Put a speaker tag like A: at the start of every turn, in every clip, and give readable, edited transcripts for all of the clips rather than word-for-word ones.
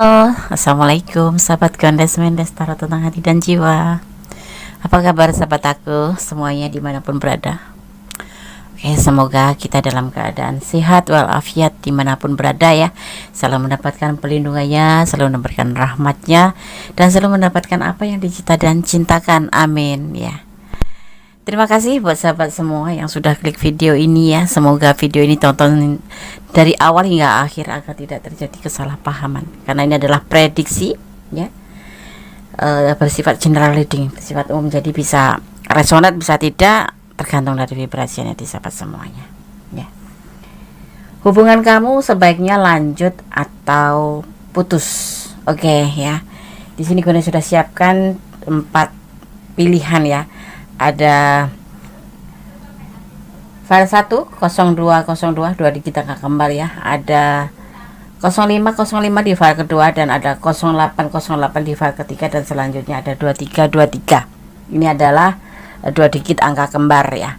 A: Halo, assalamualaikum sahabat Gondes Mendes Tarot tentang hati dan jiwa. Apa kabar sahabat aku semuanya dimanapun berada? Oke, semoga kita dalam keadaan sehat walafiat dimanapun berada ya. Selalu mendapatkan pelindungannya, selalu mendapatkan rahmatnya, dan selalu mendapatkan apa yang dicita dan cintakan. Amin ya. Terima kasih buat sahabat semua yang sudah klik video ini ya. Semoga video ini tonton dari awal hingga akhir agar tidak terjadi kesalahpahaman. Karena ini adalah prediksi ya, bersifat general reading, bersifat umum. Jadi bisa resonat, bisa tidak, tergantung dari vibrasinya di sahabat semuanya ya. Hubungan kamu sebaiknya lanjut atau putus. Oke ya. Di sini gue sudah siapkan 4 pilihan ya. Ada file 1 0202 2 digit angka kembar ya. Ada 0505 di file kedua, dan ada 0808 di file ketiga, dan selanjutnya ada 2323. Ini adalah 2 digit angka kembar ya.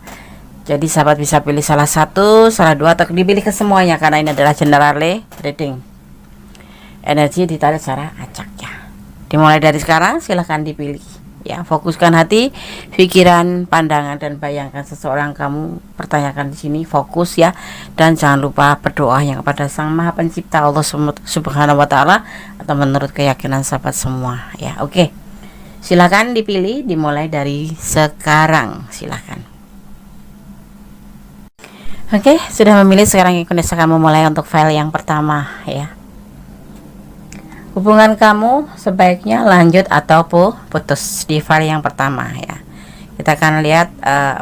A: Jadi sahabat bisa pilih salah satu, salah dua, atau dipilih ke semuanya karena ini adalah general reading. Energi ditarik secara acak ya. Dimulai dari sekarang, silahkan dipilih ya. Fokuskan hati, pikiran, pandangan, dan bayangkan seseorang kamu pertanyakan di sini. Fokus ya, dan jangan lupa berdoa yang kepada Sang Maha Pencipta Allah Subhanahu wa Ta'ala, atau menurut keyakinan sahabat semua ya. Oke, silakan dipilih. Dimulai dari sekarang, silakan. Oke, sudah memilih. Sekarang Ikun akan memulai untuk file yang pertama ya. Hubungan kamu sebaiknya lanjut atau putus di file yang pertama ya. Kita akan lihat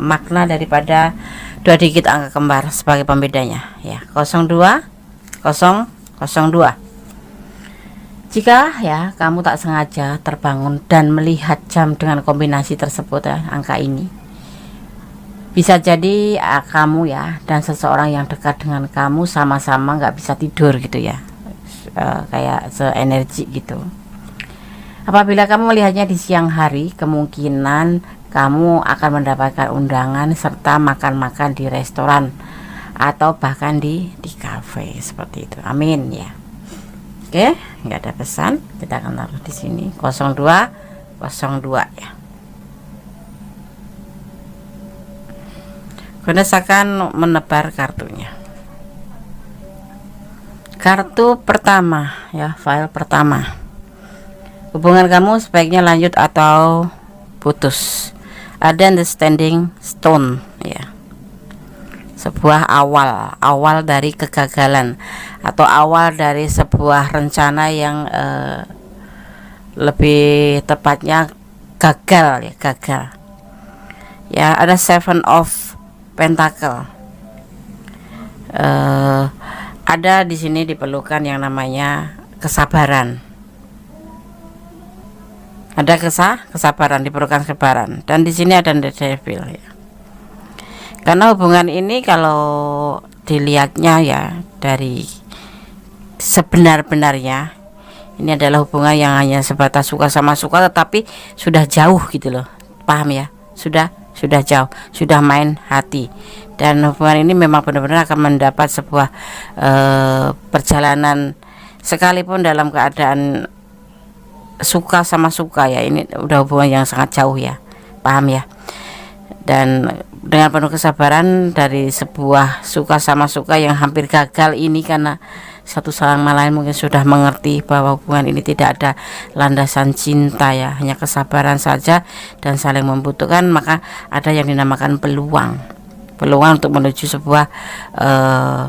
A: makna daripada 2 digit angka kembar sebagai pembedanya ya. 0202. Jika ya kamu tak sengaja terbangun dan melihat jam dengan kombinasi tersebut ya, angka ini, bisa jadi kamu ya dan seseorang yang dekat dengan kamu sama-sama nggak bisa tidur gitu ya. Kayak seenergi gitu. Apabila kamu melihatnya di siang hari, kemungkinan kamu akan mendapatkan undangan serta makan-makan di restoran atau bahkan di kafe seperti itu. Amin ya. Oke, nggak ada pesan, kita akan taruh di sini 0202 ya. Gondes akan menebar kartunya. Kartu pertama ya, file pertama. Hubungan kamu sebaiknya lanjut atau putus. Ada understanding stone ya. Sebuah awal dari kegagalan atau awal dari sebuah rencana yang lebih tepatnya gagal ya, gagal. Ya, ada 7 of Pentacle. Ada di sini diperlukan yang namanya kesabaran. Ada kesabaran, diperlukan kesabaran. Dan di sini ada The Devil ya. Karena hubungan ini kalau dilihatnya ya dari sebenar-benarnya, ini adalah hubungan yang hanya sebatas suka sama suka, tetapi sudah jauh gitu loh. Paham ya? Sudah jauh, sudah main hati. Dan hubungan ini memang benar-benar akan mendapat sebuah perjalanan, sekalipun dalam keadaan suka sama suka ya. Ini udah hubungan yang sangat jauh ya, paham ya. Dan dengan penuh kesabaran dari sebuah suka sama suka yang hampir gagal ini, karena satu sama lain mungkin sudah mengerti bahwa hubungan ini tidak ada landasan cinta ya, hanya kesabaran saja dan saling membutuhkan. Maka ada yang dinamakan peluang untuk menuju sebuah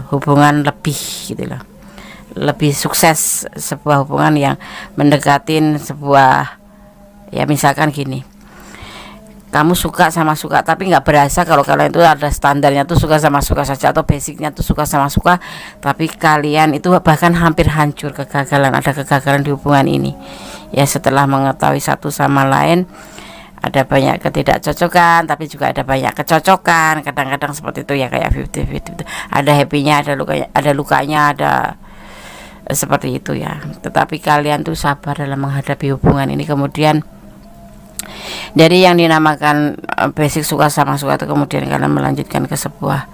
A: hubungan lebih gitu loh, lebih sukses, sebuah hubungan yang mendekatin sebuah ya. Misalkan gini, kamu suka sama suka tapi nggak berasa kalau kalian itu ada standarnya tuh suka sama suka saja, atau basicnya tuh suka sama suka, tapi kalian itu bahkan hampir hancur, ada kegagalan di hubungan ini ya. Setelah mengetahui satu sama lain, ada banyak ketidakcocokan tapi juga ada banyak kecocokan, kadang-kadang seperti itu ya, kayak 50-50. Ada happy-nya, ada lukanya, ada seperti itu ya. Tetapi kalian tuh sabar dalam menghadapi hubungan ini. Kemudian dari yang dinamakan basic suka sama suka itu, kemudian kalian melanjutkan ke sebuah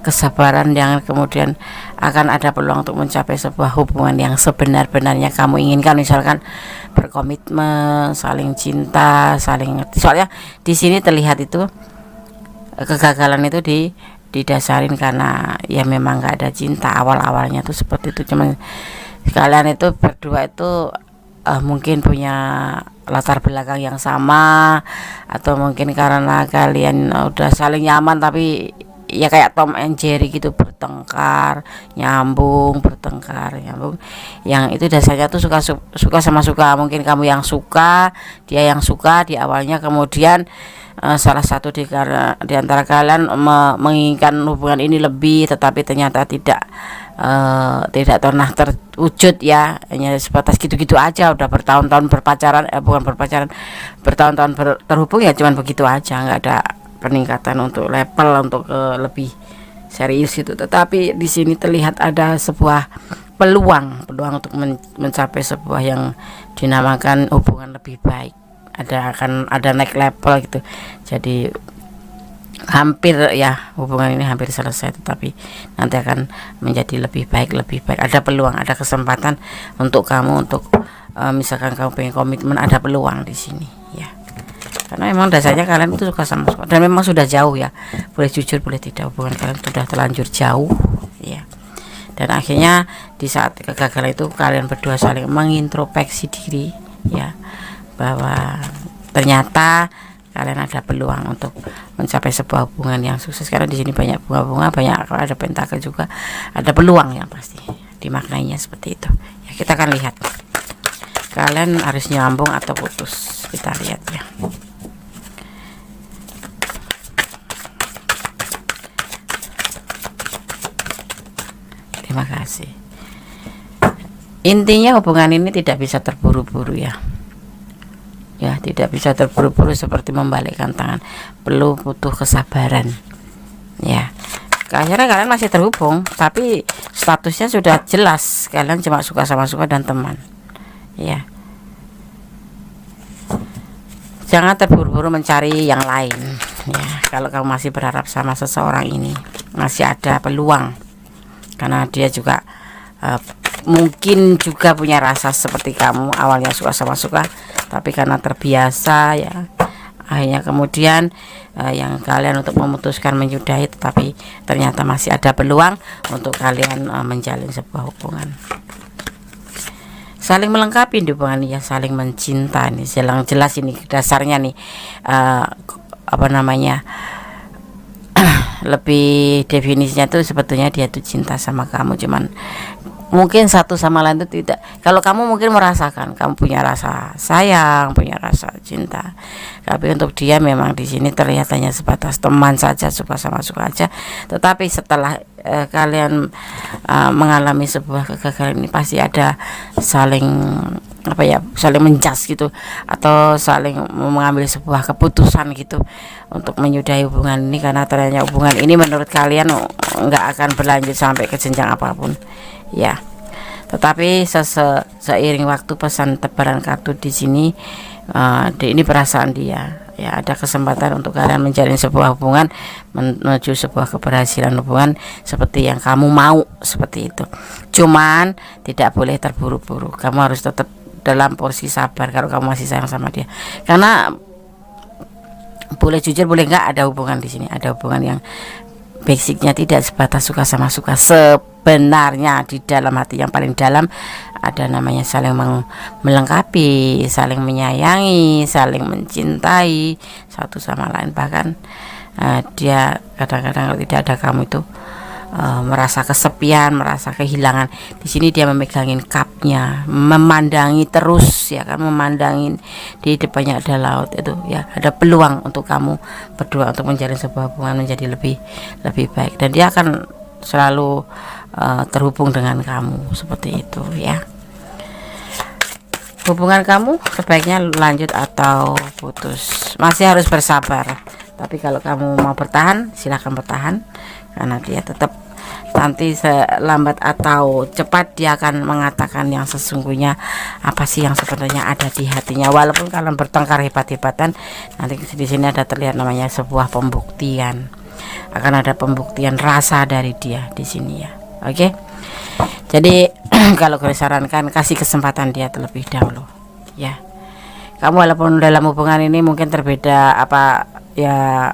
A: kesabaran yang kemudian akan ada peluang untuk mencapai sebuah hubungan yang sebenar-benarnya kamu inginkan, misalkan berkomitmen, saling cinta, saling ngerti. Soalnya di sini terlihat itu kegagalan itu didasarin karena ya memang nggak ada cinta awal-awalnya tuh seperti itu. Cuman kalian itu berdua itu mungkin punya latar belakang yang sama, atau mungkin karena kalian udah saling nyaman, tapi ya kayak Tom and Jerry gitu, bertengkar nyambung, bertengkar nyambung, yang itu dasarnya tuh suka sama suka. Mungkin kamu yang suka, dia yang suka di awalnya, kemudian salah satu di antara kalian menginginkan hubungan ini lebih, tetapi ternyata tidak pernah terwujud ya, hanya sebatas gitu-gitu aja. Udah bertahun-tahun berpacaran, bukan berpacaran, bertahun-tahun terhubung ya, cuman begitu aja, nggak ada peningkatan untuk level untuk lebih serius gitu. Tetapi di sini terlihat ada sebuah peluang untuk mencapai sebuah yang dinamakan hubungan lebih baik. Akan ada naik level gitu. Jadi hampir ya, hubungan ini hampir selesai, tetapi nanti akan menjadi lebih baik. Ada peluang, ada kesempatan untuk kamu, untuk misalkan kamu pengen komitmen, ada peluang di sini ya. Karena memang dasarnya kalian itu suka sama suka, dan memang sudah jauh ya, boleh jujur boleh tidak, hubungan kalian sudah terlanjur jauh ya. Dan akhirnya di saat kegagalan itu kalian berdua saling mengintrospeksi diri ya, bahwa ternyata kalian ada peluang untuk mencapai sebuah hubungan yang sukses. Karena di sini banyak bunga-bunga, banyak, ada pentakel juga, ada peluang yang pasti dimaknainya seperti itu ya. Kita akan lihat kalian harus nyambung atau putus, kita lihat ya. Terima kasih. Intinya hubungan ini tidak bisa terburu-buru ya. Ya, tidak bisa terburu-buru seperti membalikkan tangan. Butuh kesabaran. Ya. Akhirnya kalian masih terhubung, tapi statusnya sudah jelas, kalian cuma suka sama suka dan teman. Ya. Jangan terburu-buru mencari yang lain. Ya, kalau kamu masih berharap sama seseorang ini, masih ada peluang. Karena dia juga mungkin juga punya rasa seperti kamu, awalnya suka sama suka, tapi karena terbiasa ya, akhirnya kemudian yang kalian untuk memutuskan menyudahi, tetapi ternyata masih ada peluang untuk kalian menjalin sebuah hubungan. Saling melengkapi di hubungan ya, saling mencinta nih, jelas ini dasarnya nih, lebih definisinya tuh sebetulnya dia tuh cinta sama kamu, cuman mungkin satu sama lain itu tidak. Kalau kamu mungkin merasakan kamu punya rasa sayang, punya rasa cinta, tapi untuk dia memang di sini terlihat hanya sebatas teman saja, suka sama suka aja. Tetapi setelah kalian mengalami sebuah kegagalan ini, pasti ada saling saling menjas gitu, atau saling mengambil sebuah keputusan gitu untuk menyudahi hubungan ini, karena ternyata hubungan ini menurut kalian nggak akan berlanjut sampai ke jenjang apapun ya. Tetapi seiring waktu, pesan tebaran kartu di sini, ini perasaan dia ya, ada kesempatan untuk kalian menjalin sebuah hubungan, menuju sebuah keberhasilan hubungan seperti yang kamu mau, seperti itu. Cuman tidak boleh terburu-buru, kamu harus tetap dalam porsi sabar kalau kamu masih sayang sama dia. Karena boleh jujur boleh enggak, ada hubungan di sini, ada hubungan yang basicnya tidak sebatas suka sama suka. Sebenarnya di dalam hati yang paling dalam ada namanya saling melengkapi, saling menyayangi, saling mencintai satu sama lain. Bahkan dia kadang-kadang kalau tidak ada kamu itu merasa kesepian, merasa kehilangan. Di sini dia memegangin cupnya, memandangi terus ya kan, memandangin di depannya ada laut itu ya, ada peluang untuk kamu berdua untuk menjalin sebuah hubungan menjadi lebih baik, dan dia akan selalu terhubung dengan kamu seperti itu ya. Hubungan kamu sebaiknya lanjut atau putus, masih harus bersabar. Tapi kalau kamu mau bertahan, silahkan bertahan, karena dia tetap nanti lambat atau cepat dia akan mengatakan yang sesungguhnya, apa sih yang sebenarnya ada di hatinya. Walaupun kalian bertengkar hebat-hebatan, nanti di sini ada terlihat namanya sebuah pembuktian, akan ada pembuktian rasa dari dia di sini ya. Oke. Jadi kalau gue sarankan kasih kesempatan dia terlebih dahulu ya. Kamu walaupun dalam hubungan ini mungkin terbeda apa ya,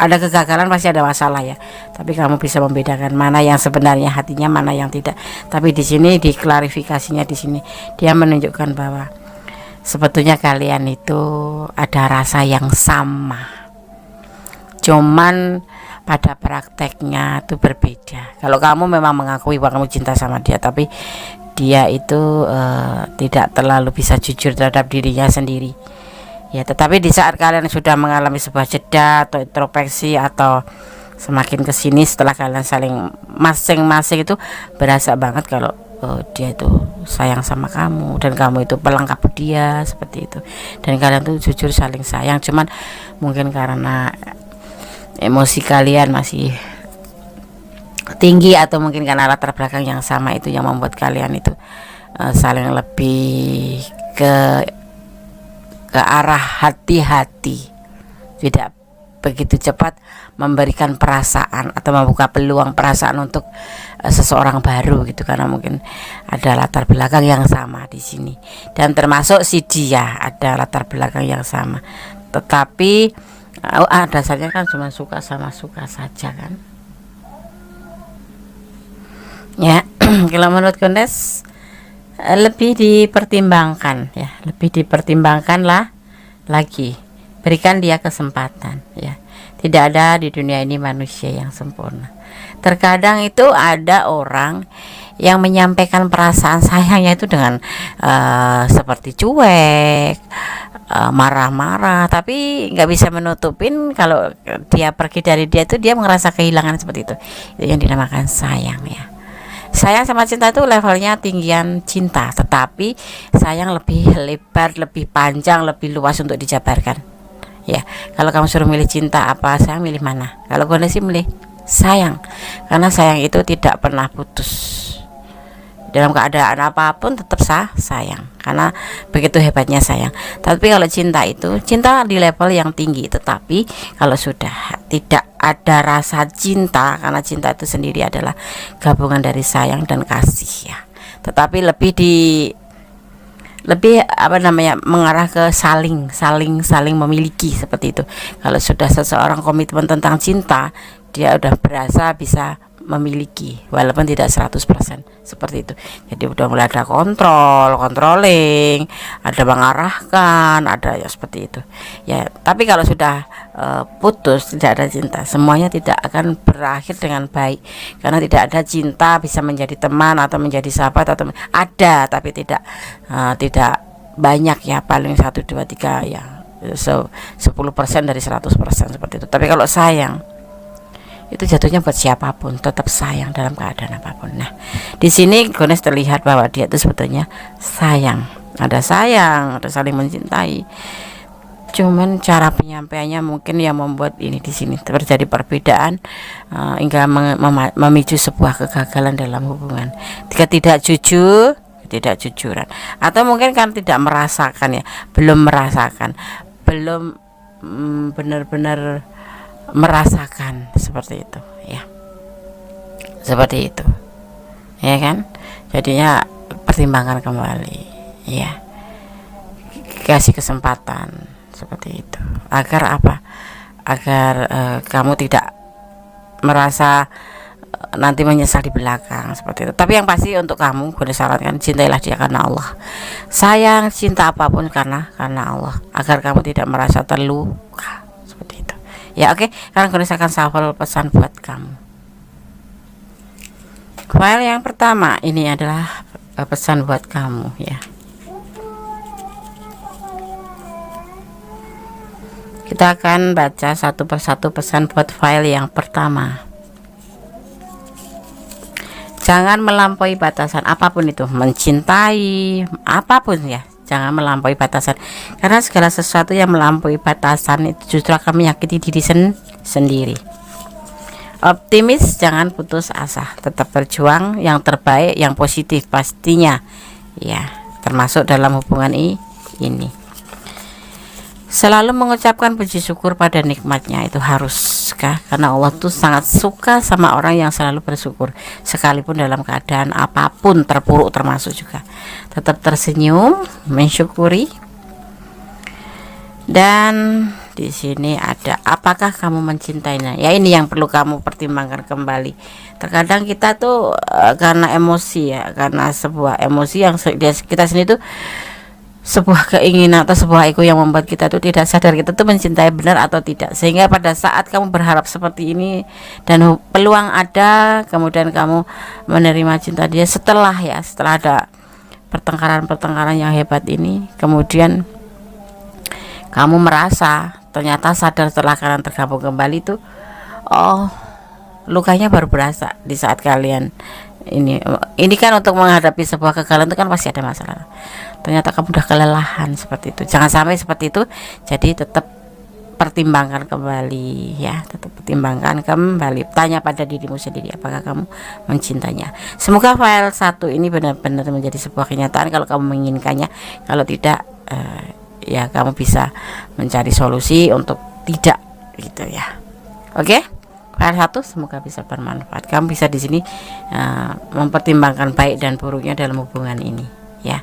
A: ada kegagalan, pasti ada masalah ya, tapi kamu bisa membedakan mana yang sebenarnya hatinya, mana yang tidak. Tapi di sini diklarifikasinya, di sini dia menunjukkan bahwa sebetulnya kalian itu ada rasa yang sama, cuman pada prakteknya itu berbeda. Kalau kamu memang mengakui bahwa kamu cinta sama dia, tapi dia itu tidak terlalu bisa jujur terhadap dirinya sendiri ya. Tetapi di saat kalian sudah mengalami sebuah jeda atau introspeksi atau semakin kesini setelah kalian saling masing-masing itu berasa banget kalau dia itu sayang sama kamu dan kamu itu pelengkap dia seperti itu, dan kalian tuh jujur saling sayang. Cuman mungkin karena emosi kalian masih tinggi atau mungkin karena latar belakang yang sama itu yang membuat kalian itu saling lebih ke arah hati-hati, tidak begitu cepat memberikan perasaan atau membuka peluang perasaan untuk seseorang baru gitu, karena mungkin ada latar belakang yang sama di sini, dan termasuk si dia ada latar belakang yang sama. Tetapi dasarnya kan cuma suka sama suka saja kan ya. Kalau menurut Kondes lebih dipertimbangkan ya, lebih dipertimbangkan lah lagi, berikan dia kesempatan ya. Tidak ada di dunia ini manusia yang sempurna. Terkadang itu ada orang yang menyampaikan perasaan sayangnya itu dengan seperti cuek, marah-marah, tapi nggak bisa menutupin kalau dia pergi dari dia itu dia merasa kehilangan seperti itu. Itu yang dinamakan sayang ya. Sayang sama cinta itu levelnya tinggian cinta, tetapi sayang lebih lebar, lebih panjang, lebih luas untuk dijabarkan ya. Kalau kamu suruh milih cinta apa sayang, milih mana? Kalau gue sih milih sayang, karena sayang itu tidak pernah putus. Dalam keadaan apapun tetap sayang, karena begitu hebatnya sayang. Tapi kalau cinta itu cinta di level yang tinggi, tetapi kalau sudah tidak ada rasa cinta, karena cinta itu sendiri adalah gabungan dari sayang dan kasih ya. Tetapi lebih apa namanya, mengarah ke saling memiliki seperti itu. Kalau sudah seseorang komitmen tentang cinta, dia udah berasa bisa memiliki walaupun tidak 100% seperti itu. Jadi udah mulai ada controlling, ada mengarahkan, ada ya seperti itu ya. Tapi kalau sudah putus, tidak ada cinta, semuanya tidak akan berakhir dengan baik, karena tidak ada cinta bisa menjadi teman atau menjadi sahabat atau ada, tapi tidak banyak ya, paling 1, 2, 3 ya, 10% dari 100% seperti itu. Tapi kalau sayang itu jatuhnya buat siapapun tetap sayang dalam keadaan apapun. Nah, di sini Gones terlihat bahwa dia itu sebetulnya sayang, ada saling mencintai. Cuman cara penyampaiannya mungkin yang membuat ini di sini terjadi perbedaan hingga memicu sebuah kegagalan dalam hubungan. Jika tidak jujuran, atau mungkin kan tidak merasakan ya, belum benar-benar merasakan seperti itu ya, seperti itu ya kan. Jadinya pertimbangkan kembali ya, kasih kesempatan seperti itu, agar apa, agar kamu tidak merasa nanti menyesal di belakang seperti itu. Tapi yang pasti untuk kamu, gue sarankan cintailah dia karena Allah. Sayang, cinta apapun karena Allah, agar kamu tidak merasa terluka seperti itu ya. Oke, sekarang gue akan shuffle pesan buat kamu. File yang pertama ini adalah pesan buat kamu ya. Kita akan baca satu persatu pesan buat file yang pertama. Jangan melampaui batasan apapun itu, mencintai apapun ya, jangan melampaui batasan, karena segala sesuatu yang melampaui batasan itu justru akan menyakiti diri sendiri. Optimis, jangan putus asa, tetap berjuang yang terbaik, yang positif pastinya ya, termasuk dalam hubungan ini. Selalu mengucapkan puji syukur pada nikmatnya itu haruskah? Karena Allah tuh sangat suka sama orang yang selalu bersyukur, sekalipun dalam keadaan apapun, terpuruk termasuk juga tetap tersenyum, mensyukuri. Dan di sini ada, apakah kamu mencintainya? Ya, ini yang perlu kamu pertimbangkan kembali. Terkadang kita tuh karena emosi ya, karena sebuah emosi yang kita sendiri tuh sebuah keinginan atau sebuah ego yang membuat kita tuh tidak sadar kita tuh mencintai benar atau tidak, sehingga pada saat kamu berharap seperti ini dan peluang ada, kemudian kamu menerima cinta dia setelah ada pertengkaran yang hebat ini, kemudian kamu merasa ternyata sadar setelah kalian tergabung kembali tuh, oh, lukanya baru berasa di saat kalian ini kan untuk menghadapi sebuah kegagalan itu kan pasti ada masalah. Ternyata kamu udah kelelahan seperti itu. Jangan sampai seperti itu. Jadi tetap pertimbangkan kembali ya, tetap pertimbangkan kembali. Tanya pada dirimu sendiri, apakah kamu mencintainya. Semoga file 1 ini benar-benar menjadi sebuah kenyataan kalau kamu menginginkannya. Kalau tidak, ya kamu bisa mencari solusi untuk tidak gitu ya. Oke? File 1 semoga bisa bermanfaat. Kamu bisa di sini mempertimbangkan baik dan buruknya dalam hubungan ini ya.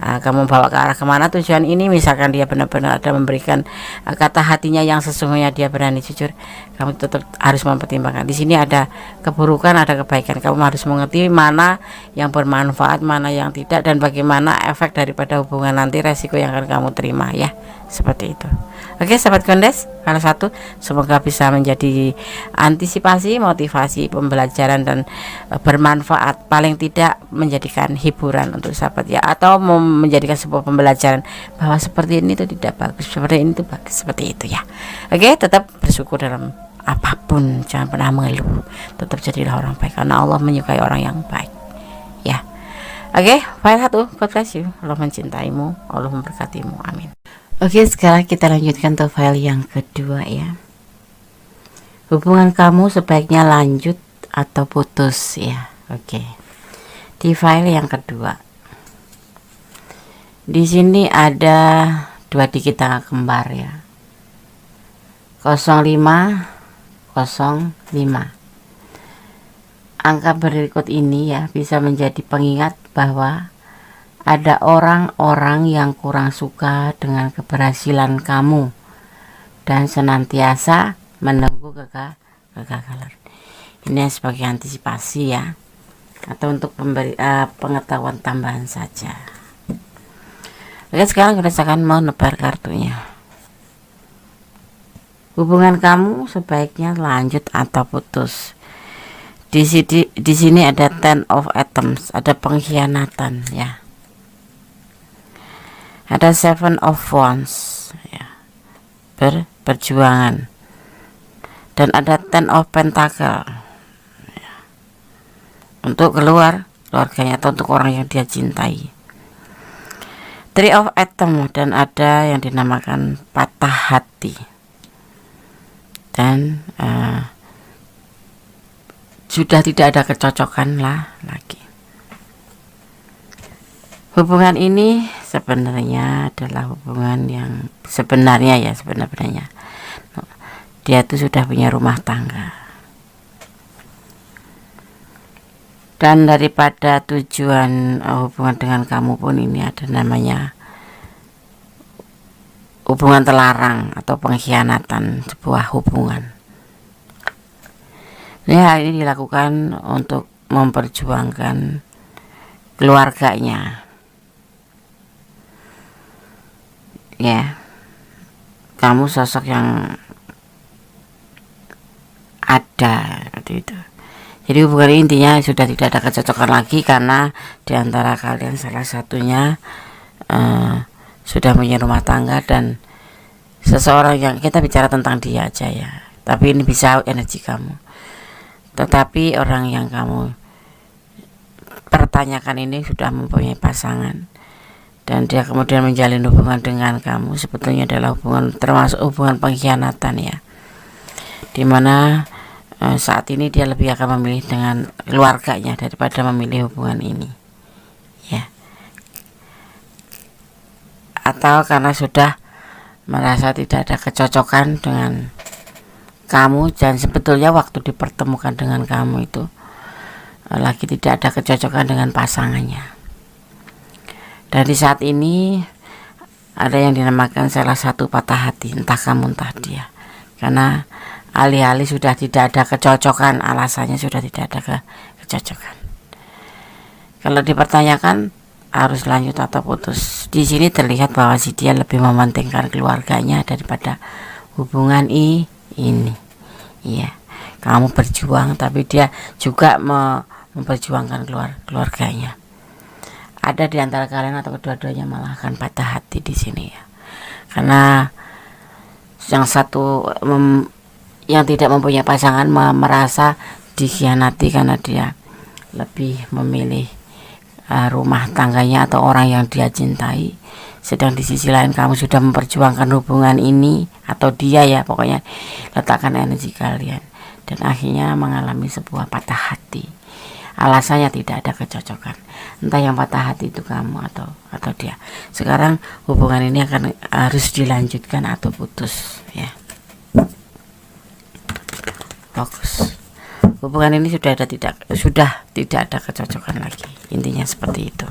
A: Kamu bawa ke arah kemana tujuan ini, misalkan dia benar-benar ada memberikan kata hatinya yang sesungguhnya dia berani jujur, kamu tetap harus mempertimbangkan. Di sini ada keburukan, ada kebaikan, kamu harus mengerti mana yang bermanfaat, mana yang tidak, dan bagaimana efek daripada hubungan nanti, resiko yang akan kamu terima ya, seperti itu. Oke sahabat Gondes, file 1 semoga bisa menjadi antisipasi, motivasi, pembelajaran, dan bermanfaat, paling tidak menjadikan hiburan untuk sahabat ya, atau menjadikan sebuah pembelajaran bahwa seperti ini itu tidak bagus, seperti ini itu bagus, seperti itu ya. Oke, tetap bersyukur dalam apapun, jangan pernah mengeluh, tetap jadilah orang baik karena Allah menyukai orang yang baik ya. Oke, file 1, God bless you, Allah mencintaimu, Allah memberkatimu, amin. Oke, sekarang kita lanjutkan ke file yang kedua ya. Hubungan kamu sebaiknya lanjut atau putus ya. Oke. Di file yang kedua. Di sini ada 2 digit angka kembar ya. 0505. Angka berikut ini ya bisa menjadi pengingat bahwa ada orang-orang yang kurang suka dengan keberhasilan kamu dan senantiasa menunggu kegagalan. Ini sebagai antisipasi ya, atau untuk pengetahuan tambahan saja. Oke, sekarang kita akan mau nebar kartunya. Hubungan kamu sebaiknya lanjut atau putus. Di sini ada 10 of atoms, ada pengkhianatan ya. Ada 7 of wands ya, perjuangan, dan ada 10 of pentacle ya, untuk keluarganya atau untuk orang yang dia cintai. 3 of atom, dan ada yang dinamakan patah hati, dan sudah tidak ada kecocokan lagi. Hubungan ini sebenarnya adalah hubungan yang sebenarnya dia tuh sudah punya rumah tangga, dan daripada tujuan hubungan dengan kamu pun ini ada namanya hubungan terlarang atau pengkhianatan sebuah hubungan. Hal ini dilakukan untuk memperjuangkan keluarganya ya. Kamu sosok yang ada seperti itu. Jadi hubungan intinya sudah tidak ada kecocokan lagi karena diantara kalian salah satunya sudah punya rumah tangga, dan seseorang yang kita bicara tentang dia aja ya, tapi ini bisa energi kamu. Tetapi orang yang kamu pertanyakan ini sudah mempunyai pasangan, dan dia kemudian menjalin hubungan dengan kamu, sebetulnya adalah hubungan termasuk hubungan pengkhianatan ya, dimana saat ini dia lebih akan memilih dengan keluarganya daripada memilih hubungan ini ya, atau karena sudah merasa tidak ada kecocokan dengan kamu, dan sebetulnya waktu dipertemukan dengan kamu itu lagi tidak ada kecocokan dengan pasangannya. Dan di saat ini ada yang dinamakan salah satu patah hati, entah kamu entah dia, karena alih-alih sudah tidak ada kecocokan, alasannya sudah tidak ada kecocokan. Kalau dipertanyakan harus lanjut atau putus, di sini terlihat bahwa si dia lebih mementingkan keluarganya daripada hubungan ini. Iya, kamu berjuang, tapi dia juga memperjuangkan keluarganya. Ada di antara kalian atau kedua-duanya malah akan patah hati di sini ya, karena yang satu yang tidak mempunyai pasangan merasa dikhianati karena dia lebih memilih rumah tangganya atau orang yang dia cintai, sedang di sisi lain kamu sudah memperjuangkan hubungan ini atau dia ya, pokoknya letakkan energi kalian, dan akhirnya mengalami sebuah patah hati. Alasannya tidak ada kecocokan, entah yang patah hati itu kamu atau dia. Sekarang hubungan ini harus dilanjutkan atau putus ya. Fokus. Hubungan ini sudah tidak ada kecocokan lagi, intinya seperti itu.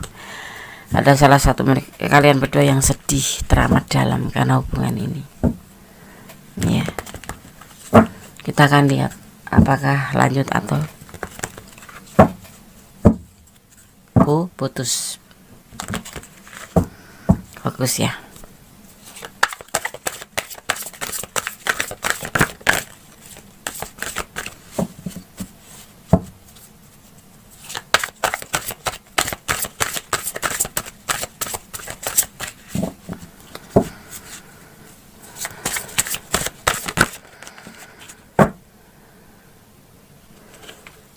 A: Ada salah satu kalian berdua yang sedih teramat dalam karena hubungan ini ya. Kita akan lihat apakah lanjut atau putus. Fokus ya.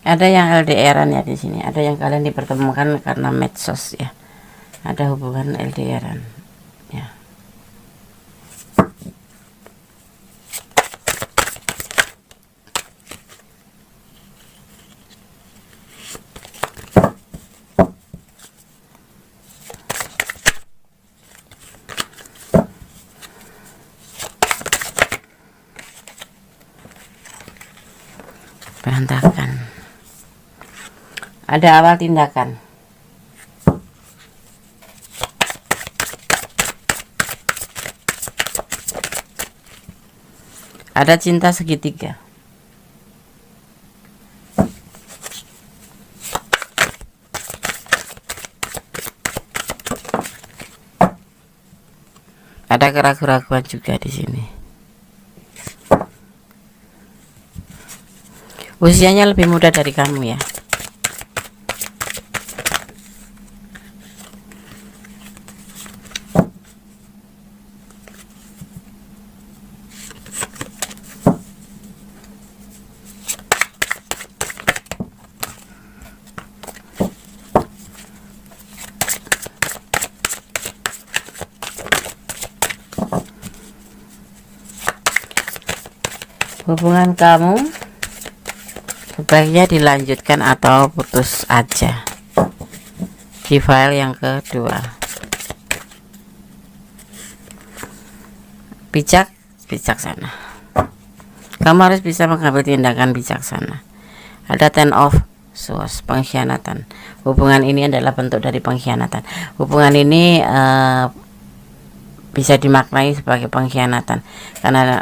A: Ada yang LDRan ya di sini. Ada yang kalian dipertemukan karena medsos ya. Ada hubungan LDRan ya. Berantakan. Ada awal tindakan. Ada cinta segitiga. Ada keraguan-keraguan juga di sini. Usianya lebih muda dari kamu ya. Hubungan kamu sebaiknya dilanjutkan atau putus aja. Di file yang kedua, bijaksana. Kamu harus bisa mengambil tindakan bijaksana. Ada 10 of Swords, pengkhianatan. Hubungan ini adalah bentuk dari pengkhianatan. Hubungan ini bisa dimaknai sebagai pengkhianatan karena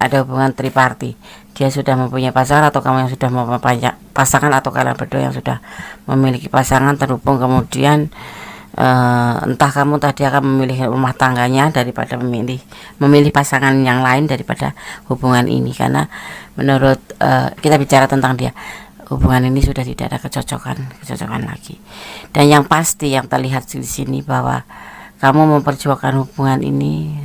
A: ada hubungan triparty. Dia sudah mempunyai pasangan atau kamu yang sudah mempunyai pasangan atau kalian berdua yang sudah memiliki pasangan terhubung, kemudian entah kamu tadi akan memilih rumah tangganya daripada memilih pasangan yang lain daripada hubungan ini, karena menurut kita bicara tentang dia, hubungan ini sudah tidak ada kecocokan lagi. Dan yang pasti yang terlihat di sini bahwa kamu memperjuangkan hubungan ini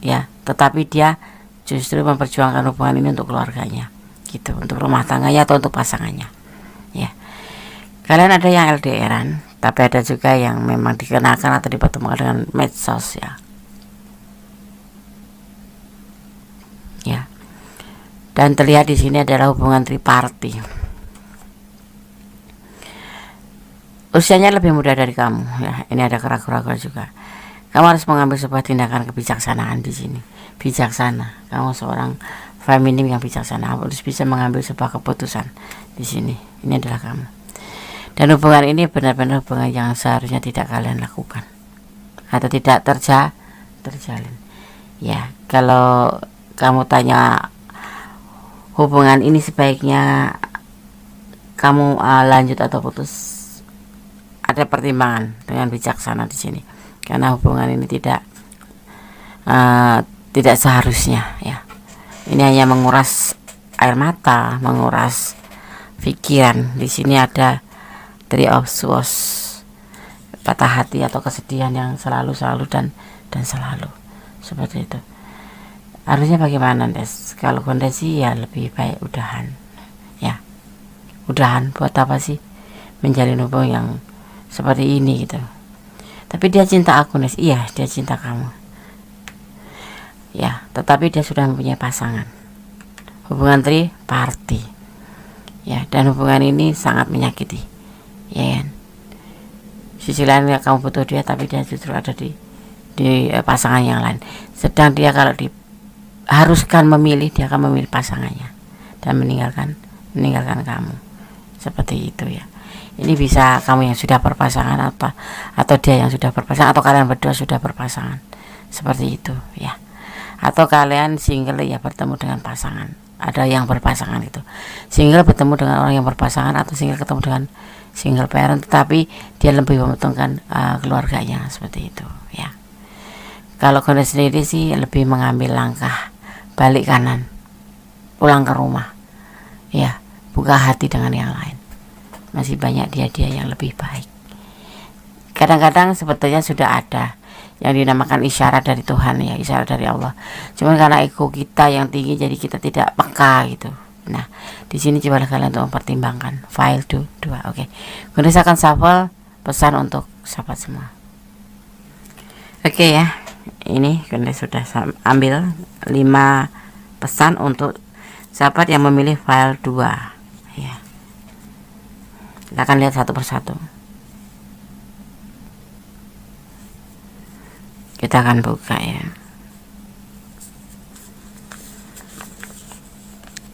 A: ya, tetapi dia justru memperjuangkan hubungan ini untuk keluarganya gitu, untuk rumah tangganya atau untuk pasangannya ya. Kalian ada yang LDRan, tapi ada juga yang memang dikenakan atau dipertemukan dengan medsos ya. Ya. Dan terlihat di sini adalah hubungan triparty. Usianya lebih muda dari kamu ya. Ini ada keraguan-keraguan juga. Kamu harus mengambil sebuah tindakan kebijaksanaan di sini. Bijaksana. Kamu seorang feminim yang bijaksana, harus bisa mengambil sebuah keputusan di sini. Ini adalah kamu. Dan hubungan ini benar-benar hubungan yang seharusnya tidak kalian lakukan atau tidak terjalin. Ya, kalau kamu tanya hubungan ini sebaiknya kamu lanjut atau putus, ada pertimbangan dengan bijaksana di sini, karena hubungan ini tidak seharusnya ya. Ini hanya menguras air mata, menguras pikiran. Di sini ada Three of Swords, patah hati atau kesedihan yang selalu dan selalu seperti itu. Harusnya bagaimana, Des? Kalau kondisi ya lebih baik udahan ya. Udahan buat apa sih menjalin hubungan yang seperti ini gitu. Tapi dia cinta aku, Des. Iya, dia cinta kamu ya, tetapi dia sudah mempunyai pasangan. Hubungan triparty ya, dan hubungan ini sangat menyakiti ya kan. Sisi lain ya, kamu butuh dia, tapi dia justru ada di pasangan yang lain. Sedang dia kalau diharuskan memilih, dia akan memilih pasangannya dan meninggalkan kamu. Seperti itu ya. Ini bisa kamu yang sudah berpasangan atau dia yang sudah berpasangan, atau kalian berdua sudah berpasangan. Seperti itu ya. Atau kalian single ya, bertemu dengan pasangan. Ada yang berpasangan itu. Single bertemu dengan orang yang berpasangan, atau single ketemu dengan single parent, tetapi dia lebih mementingkan keluarganya, seperti itu ya. Kalau kalian sendiri sih lebih mengambil langkah balik kanan, pulang ke rumah ya, buka hati dengan yang lain. Masih banyak dia yang lebih baik. Kadang-kadang sebetulnya sudah ada yang dinamakan isyarat dari Tuhan ya, isyarat dari Allah. Cuman karena ego kita yang tinggi, jadi kita tidak peka gitu. Nah, di sini coba kalian untuk mempertimbangkan file 2. Oke. Kemudian saya akan shuffle pesan untuk sahabat semua. Oke ya. Ini kemudian sudah ambil 5 pesan untuk sahabat yang memilih file 2 ya. Kita akan lihat satu persatu. Kita akan buka ya.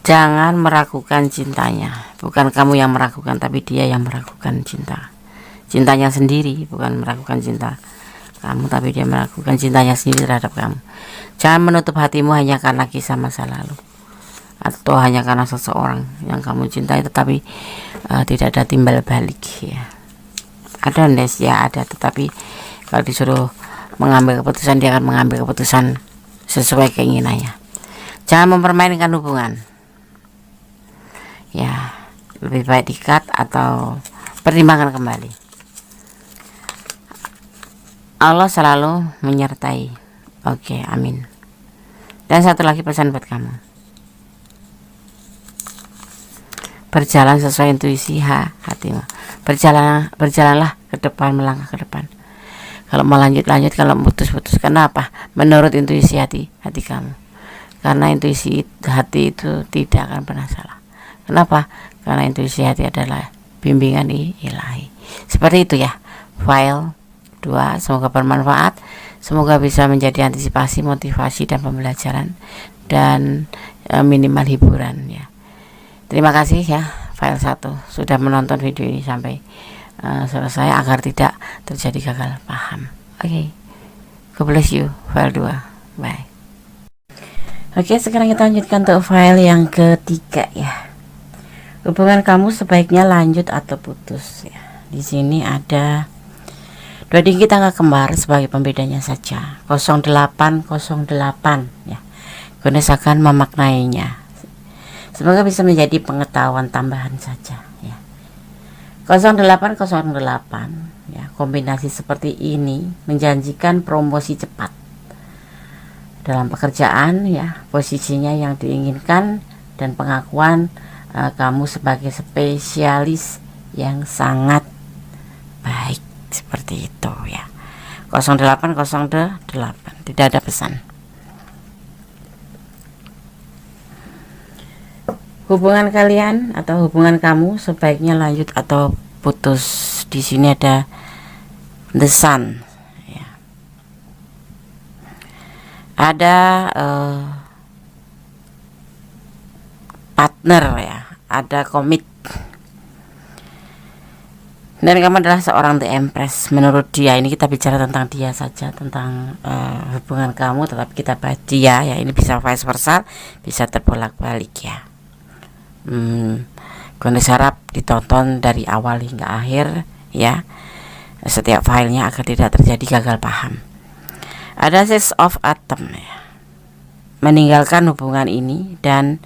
A: Jangan meragukan cintanya. Bukan kamu yang meragukan, tapi dia yang meragukan cintanya sendiri. Bukan meragukan cinta kamu, tapi dia meragukan cintanya sendiri terhadap kamu. Jangan menutup hatimu hanya karena kisah masa lalu, atau hanya karena seseorang yang kamu cintai tetapi tidak ada timbal balik ya. Ada, Nes ya, ada, tetapi kalau disuruh mengambil keputusan, dia akan mengambil keputusan sesuai keinginannya. Jangan mempermainkan hubungan ya, lebih baik di-cut atau pertimbangkan kembali. Allah selalu menyertai. Oke, amin. Dan satu lagi pesan buat kamu, berjalan sesuai intuisi hatimu. Berjalanlah ke depan, melangkah ke depan. Kalau mau lanjut, kalau putus. Kenapa? Menurut intuisi hati kamu. Karena intuisi hati itu tidak akan pernah salah. Kenapa? Karena intuisi hati adalah bimbingan ilahi. Seperti itu ya. File 2 semoga bermanfaat. Semoga bisa menjadi antisipasi, motivasi, dan pembelajaran, dan minimal hiburan ya. Terima kasih ya file 1 sudah menonton video ini sampai selesai agar tidak terjadi gagal paham. Oke. God bless you. File 2. Bye. Oke, sekarang kita lanjutkan untuk file yang ketiga ya. Hubungan kamu sebaiknya lanjut atau putus ya. Di sini ada 2 dinggi tangga kembar sebagai pembedanya saja. 0808 ya. Gunes akan memaknainya. Semoga bisa menjadi pengetahuan tambahan saja ya. 0808 ya, kombinasi seperti ini menjanjikan promosi cepat dalam pekerjaan ya, posisinya yang diinginkan, dan pengakuan kamu sebagai spesialis yang sangat baik, seperti itu ya. 0808 tidak ada pesan. Hubungan kalian atau hubungan kamu sebaiknya lanjut atau putus. Di sini ada The Sun ya. ada partner ya, ada komit, dan kamu adalah seorang The Empress. Menurut dia, ini kita bicara tentang dia saja, tentang hubungan kamu, tetapi kita bahas dia ya. Ini bisa vice versa, bisa terbolak-balik ya. Kondisi harap ditonton dari awal hingga akhir ya, setiap filenya agar tidak terjadi gagal paham. Ada Six of Atom ya, meninggalkan hubungan ini dan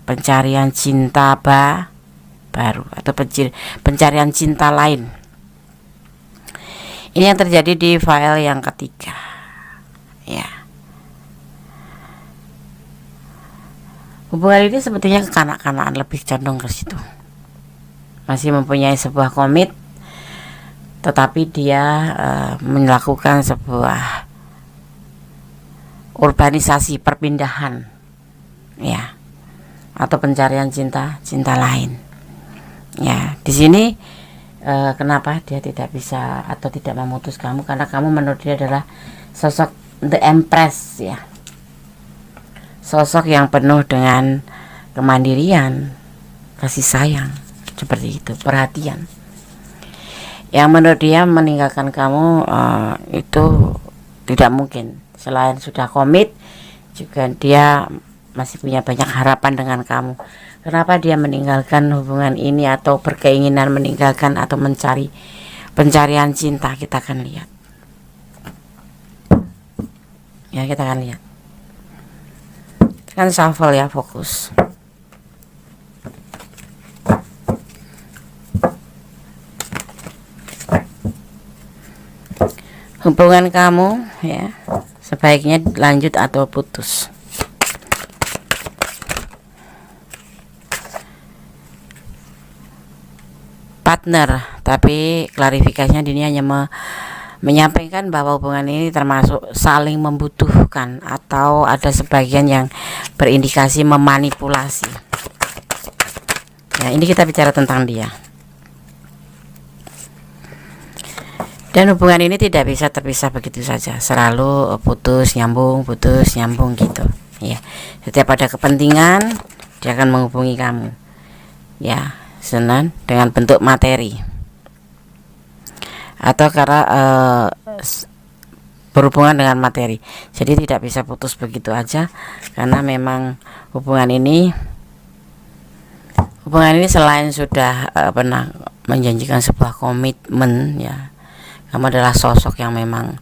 A: pencarian cinta baru atau pencarian cinta lain. Ini yang terjadi di file yang ketiga ya. Hubungan ini sepertinya kekanak-kanakan, lebih condong ke situ. Masih mempunyai sebuah komit, tetapi dia melakukan sebuah urbanisasi, perpindahan ya, atau pencarian cinta lain. Ya, di sini kenapa dia tidak bisa atau tidak memutus kamu? Karena kamu menurut dia adalah sosok The Empress ya, sosok yang penuh dengan kemandirian, kasih sayang, seperti itu, perhatian. Yang menurut dia meninggalkan kamu itu tidak mungkin. Selain sudah komit, juga dia masih punya banyak harapan dengan kamu. Kenapa dia meninggalkan hubungan ini atau berkeinginan meninggalkan atau mencari pencarian cinta? Kita akan lihat ya, kita akan lihat. Kan shuffle ya, fokus. Hubungan kamu ya, sebaiknya lanjut atau putus. Partner, tapi klarifikasinya ini hanya menyampaikan bahwa hubungan ini termasuk saling membutuhkan, atau ada sebagian yang berindikasi memanipulasi. Nah, ini kita bicara tentang dia. Dan hubungan ini tidak bisa terpisah begitu saja, selalu putus nyambung gitu ya. Setiap ada kepentingan dia akan menghubungi kamu ya, senang dengan bentuk materi atau karena berhubungan dengan materi. Jadi tidak bisa putus begitu aja, karena memang hubungan ini selain sudah pernah menjanjikan sebuah komitmen ya, kamu adalah sosok yang memang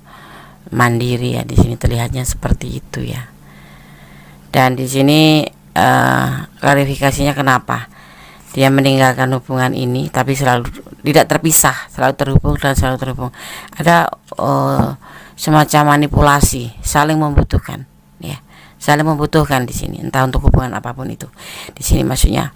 A: mandiri ya. Di sini terlihatnya seperti itu ya. Dan di sini klarifikasinya kenapa dia meninggalkan hubungan ini, tapi selalu tidak terpisah, selalu terhubung dan selalu terhubung. Ada semacam manipulasi, saling membutuhkan ya, saling membutuhkan di sini, entah untuk hubungan apapun itu. Di sini maksudnya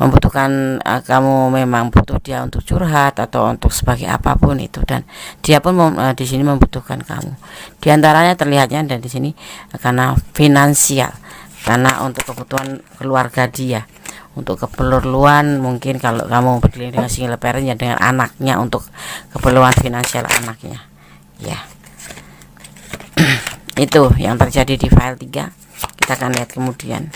A: membutuhkan, kamu memang butuh dia untuk curhat atau untuk sebagai apapun itu, dan dia pun di sini membutuhkan kamu. Di antaranya terlihatnya dan di sini karena finansial, karena untuk kebutuhan keluarga dia, untuk keperluan, mungkin kalau kamu berdiri dengan single parent ya, dengan anaknya, untuk keperluan finansial anaknya ya. Itu yang terjadi di file 3. Kita akan lihat kemudian.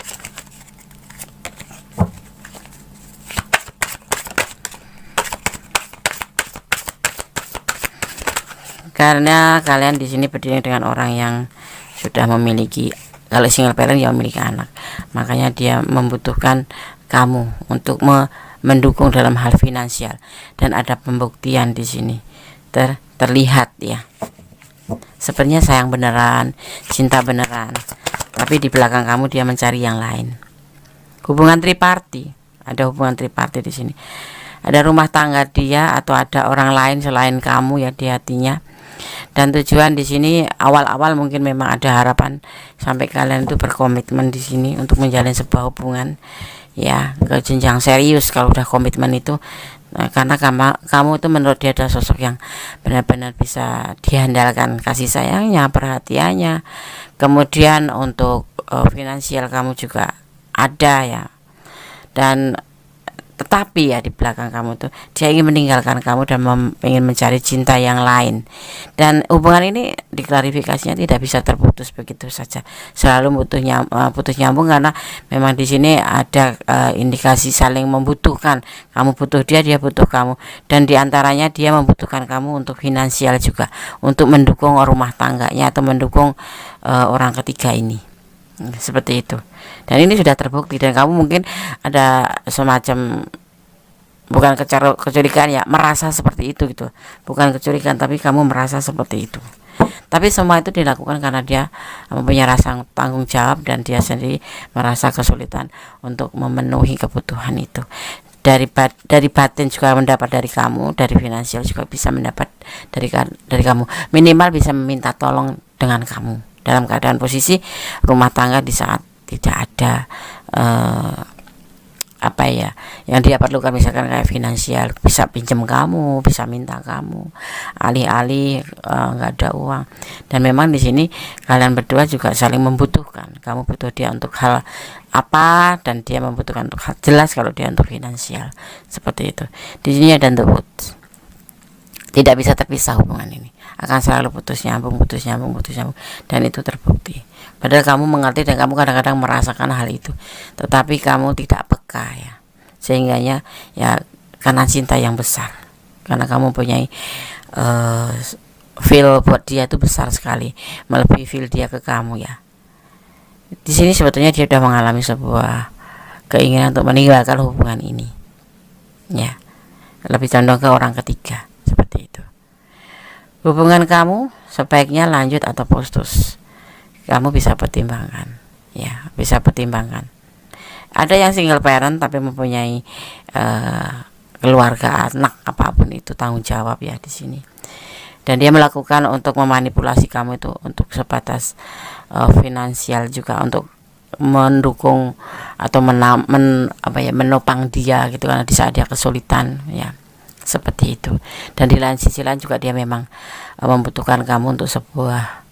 A: Karena kalian di sini berdiri dengan orang yang sudah memiliki, kalau single parent yang memiliki anak, makanya dia membutuhkan kamu untuk mendukung dalam hal finansial, dan ada pembuktian di sini terlihat ya. Sebenarnya sayang beneran, cinta beneran, tapi di belakang kamu dia mencari yang lain. Hubungan triparti, ada hubungan triparti di sini. Ada rumah tangga dia atau ada orang lain selain kamu ya di hatinya. Dan tujuan di sini awal-awal mungkin memang ada harapan sampai kalian itu berkomitmen di sini untuk menjalin sebuah hubungan ya, ke jenjang serius. Kalau udah komitmen itu, karena kamu itu menurut dia adalah sosok yang benar-benar bisa diandalkan, kasih sayangnya, perhatiannya, kemudian untuk finansial kamu juga ada ya. Dan tetapi ya di belakang kamu tuh dia ingin meninggalkan kamu dan ingin mencari cinta yang lain. Dan hubungan ini diklarifikasinya tidak bisa terputus begitu saja, selalu putus nyambung karena memang di sini ada indikasi saling membutuhkan. Kamu butuh dia, dia butuh kamu, dan diantaranya dia membutuhkan kamu untuk finansial juga, untuk mendukung rumah tangganya atau mendukung orang ketiga ini, seperti itu. Dan ini sudah terbukti, dan kamu mungkin ada semacam, bukan kecurigaan ya, merasa seperti itu gitu, bukan kecurigaan tapi kamu merasa seperti itu. Tapi semua itu dilakukan karena dia mempunyai rasa tanggung jawab dan dia sendiri merasa kesulitan untuk memenuhi kebutuhan itu. Dari batin juga mendapat dari kamu, dari finansial juga bisa mendapat dari kamu, minimal bisa meminta tolong dengan kamu dalam keadaan posisi rumah tangga di saat tidak ada yang dia perlukan, misalkan kayak finansial, bisa pinjam kamu, bisa minta kamu, alih-alih nggak ada uang. Dan memang di sini kalian berdua juga saling membutuhkan. Kamu butuh dia untuk hal apa dan dia membutuhkan untuk hal jelas. Kalau dia untuk finansial, seperti itu. Di sini ada the Woods. Tidak bisa terpisah hubungan ini, akan selalu putus nyambung, dan itu terbukti. Padahal kamu mengerti dan kamu kadang-kadang merasakan hal itu, tetapi kamu tidak peka ya, sehingganya ya karena cinta yang besar, karena kamu punya feel buat dia itu besar sekali, melebihi feel dia ke kamu ya. Di sini sebetulnya dia sudah mengalami sebuah keinginan untuk meninggalkan hubungan ini ya, lebih condong ke orang ketiga, seperti itu. Hubungan kamu sebaiknya lanjut atau putus, kamu bisa pertimbangkan ya, bisa pertimbangkan. Ada yang single parent tapi mempunyai keluarga, anak, apapun itu tanggung jawab ya di sini. Dan dia melakukan untuk memanipulasi kamu itu untuk sebatas finansial juga, untuk mendukung atau menopang dia gitu, karena di saat dia kesulitan ya, seperti itu. Dan di lain sisi lain juga dia memang membutuhkan kamu untuk sebuah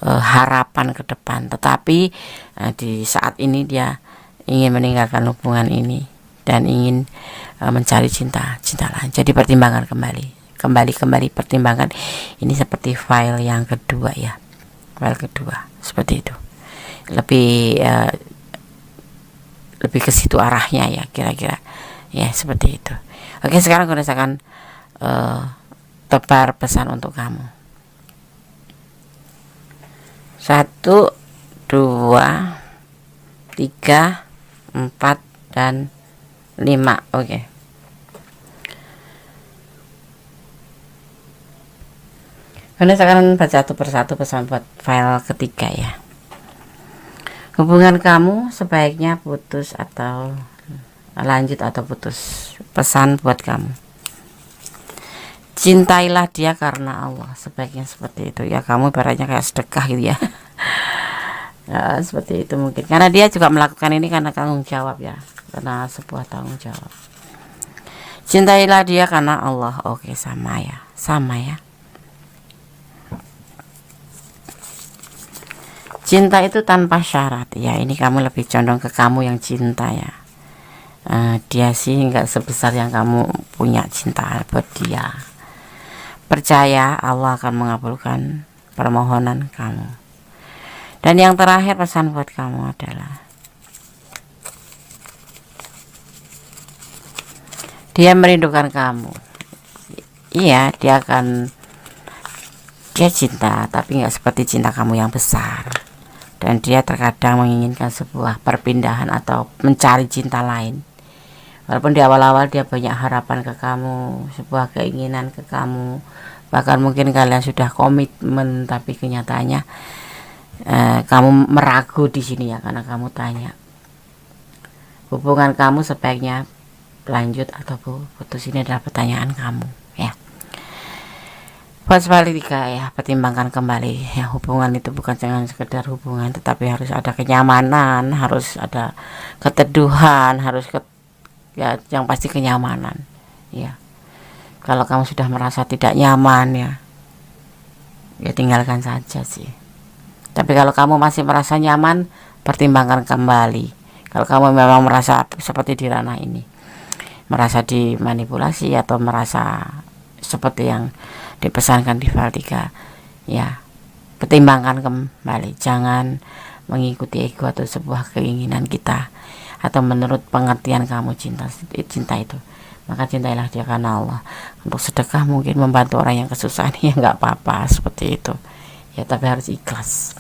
A: harapan ke depan, tetapi di saat ini dia ingin meninggalkan hubungan ini dan ingin mencari cinta lain. Jadi pertimbangkan kembali pertimbangkan. Ini seperti file yang kedua ya, file kedua seperti itu, lebih ke situ arahnya ya, kira-kira ya, seperti itu. Oke, sekarang saya akan tebar pesan untuk kamu. 1, 2, 3, 4, dan 5. Oke. Karena saya akan baca satu persatu pesan buat file ketiga ya. Hubungan kamu sebaiknya putus atau lanjut atau putus. Pesan buat kamu. Cintailah dia karena Allah, sebaiknya seperti itu ya. Kamu ibaratnya kayak sedekah gitu ya. Ya seperti itu mungkin, karena dia juga melakukan ini karena tanggung jawab ya, karena sebuah tanggung jawab. Cintailah dia karena Allah. Oke, sama ya. Cinta itu tanpa syarat ya. Ini kamu lebih condong ke kamu yang cinta ya. Dia sih nggak sebesar yang kamu punya cinta buat dia. Percaya Allah akan mengabulkan permohonan kamu. Dan yang terakhir pesan buat kamu adalah dia merindukan kamu. Iya, dia cinta, tapi nggak seperti cinta kamu yang besar. Dan dia terkadang menginginkan sebuah perpindahan atau mencari cinta lain. Walaupun di awal-awal dia banyak harapan ke kamu, sebuah keinginan ke kamu, bahkan mungkin kalian sudah komitmen, tapi kenyataannya kamu meragu di sini ya, karena kamu tanya hubungan kamu sebaiknya lanjut atau putus. Ini adalah pertanyaan kamu ya. Buat sebaliknya ya, pertimbangkan kembali ya, hubungan itu bukan jangan sekedar hubungan, tetapi harus ada kenyamanan, harus ada keteduhan, ya yang pasti kenyamanan ya. Kalau kamu sudah merasa tidak nyaman ya tinggalkan saja sih. Tapi kalau kamu masih merasa nyaman, pertimbangkan kembali. Kalau kamu memang merasa seperti di ranah ini, merasa dimanipulasi atau merasa seperti yang dipesankan di file 3, ya pertimbangkan kembali, jangan mengikuti ego atau sebuah keinginan kita atau menurut pengertian kamu cinta itu. Maka cintailah dia karena Allah. Untuk sedekah mungkin membantu orang yang kesusahan, ya nggak apa-apa seperti itu ya, tapi harus ikhlas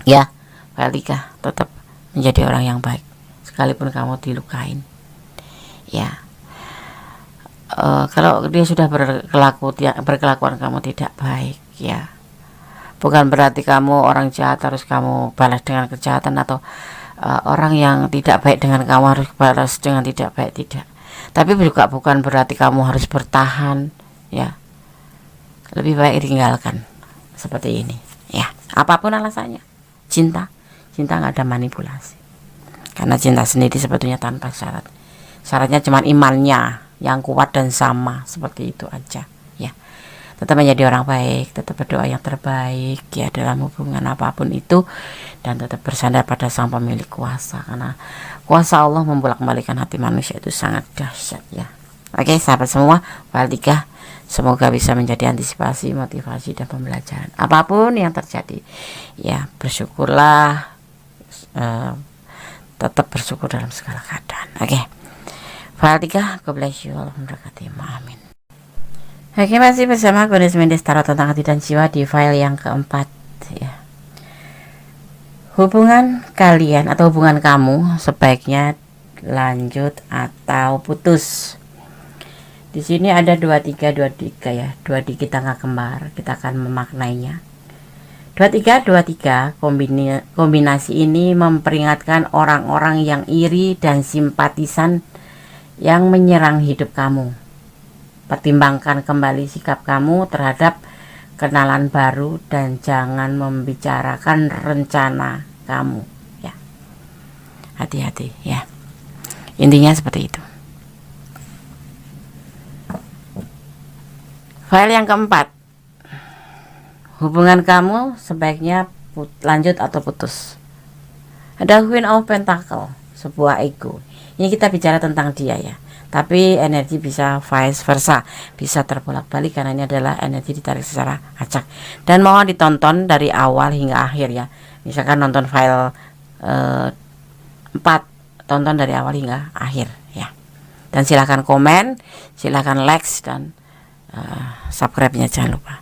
A: ya. File 3, tetap menjadi orang yang baik sekalipun kamu dilukain ya. Kalau dia sudah berkelakuan kamu tidak baik ya, bukan berarti kamu orang jahat harus kamu balas dengan kejahatan, atau orang yang tidak baik dengan kamu harus balas dengan tidak baik, tidak. Tapi juga bukan berarti kamu harus bertahan ya, lebih baik tinggalkan seperti ini ya, apapun alasannya. Cinta nggak ada manipulasi, karena cinta sendiri sebetulnya tanpa syarat. Syaratnya cuma imannya yang kuat dan sama, seperti itu aja ya. Tetap menjadi orang baik, tetap berdoa yang terbaik ya dalam hubungan apapun itu, dan tetap bersandar pada sang pemilik kuasa, karena kuasa Allah membolak-balikan hati manusia itu sangat dahsyat ya. Oke sahabat semua, file 3 semoga bisa menjadi antisipasi, motivasi, dan pembelajaran apapun yang terjadi ya. Bersyukurlah, tetap bersyukur dalam segala keadaan. Oke, file 3, God bless you, Allah memberkati, amin. Oke, masih bersama Goddess Mendes Tarot tentang hati dan jiwa di file yang keempat ya. Hubungan kalian atau hubungan kamu sebaiknya lanjut atau putus. Di sini ada 23 ya, 2 dikit tangga kembar, kita akan memaknainya. 23 kombinasi ini memperingatkan orang-orang yang iri dan simpatisan yang menyerang hidup kamu. Pertimbangkan kembali sikap kamu terhadap kenalan baru dan jangan membicarakan rencana kamu ya. Hati-hati ya, intinya seperti itu. File yang keempat, hubungan kamu sebaiknya lanjut atau putus. Ada Queen of Pentacle, sebuah ego. Ini kita bicara tentang dia ya, tapi energi bisa vice versa, bisa terbolak-balik karena ini adalah energi ditarik secara acak. Dan mohon ditonton dari awal hingga akhir ya. Misalkan nonton file 4, tonton dari awal hingga akhir ya. Dan silahkan komen, silahkan like, dan subscribe-nya jangan lupa.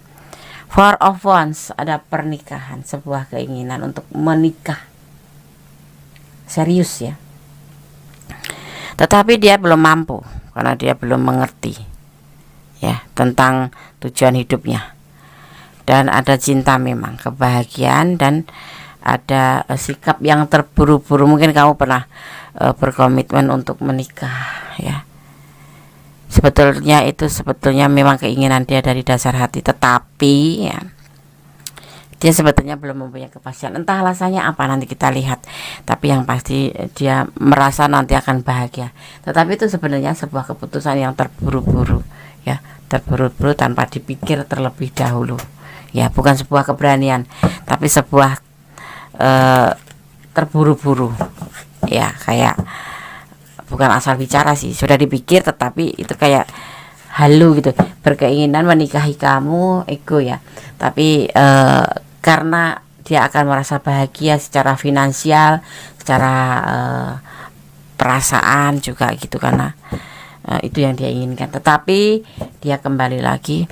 A: Four of Wands, ada pernikahan, sebuah keinginan untuk menikah serius ya. Tetapi dia belum mampu karena dia belum mengerti ya tentang tujuan hidupnya. Dan ada cinta memang, kebahagiaan, dan ada sikap yang terburu-buru. Mungkin kamu pernah berkomitmen untuk menikah ya. Sebetulnya memang keinginan dia dari dasar hati, tetapi ya, dia sebetulnya belum mempunyai kepastian. Entah alasannya apa, nanti kita lihat. Tapi yang pasti dia merasa nanti akan bahagia. Tetapi itu sebenarnya sebuah keputusan yang terburu-buru ya, terburu-buru tanpa dipikir terlebih dahulu ya. Bukan sebuah keberanian, tapi sebuah terburu-buru ya, kayak bukan asal bicara sih, sudah dipikir, tetapi itu kayak halu gitu, berkeinginan menikahi kamu, ego ya. Tapi karena dia akan merasa bahagia secara finansial, secara perasaan juga gitu, karena itu yang dia inginkan. Tetapi dia kembali lagi,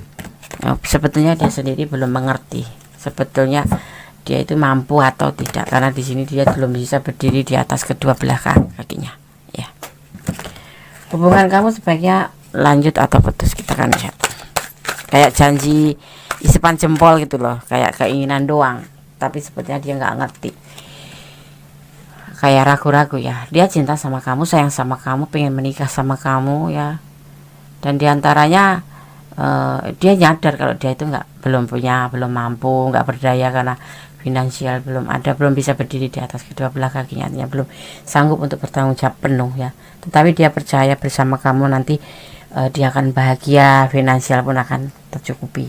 A: sebetulnya dia sendiri belum mengerti sebetulnya dia itu mampu atau tidak, karena di sini dia belum bisa berdiri di atas kedua belah kakinya ya. Hubungan kamu sebaiknya lanjut atau putus, kita akan lihat. Kayak janji isipan jempol gitu loh, kayak keinginan doang, tapi sepertinya dia nggak ngerti, kayak ragu-ragu ya. Dia cinta sama kamu, sayang sama kamu, pengen menikah sama kamu ya. Dan diantaranya dia nyadar kalau dia itu belum mampu, nggak berdaya karena finansial belum ada, belum bisa berdiri di atas kedua belah kakinya, artinya belum sanggup untuk bertanggung jawab penuh ya. Tetapi dia percaya bersama kamu nanti dia akan bahagia, finansial pun akan tercukupi,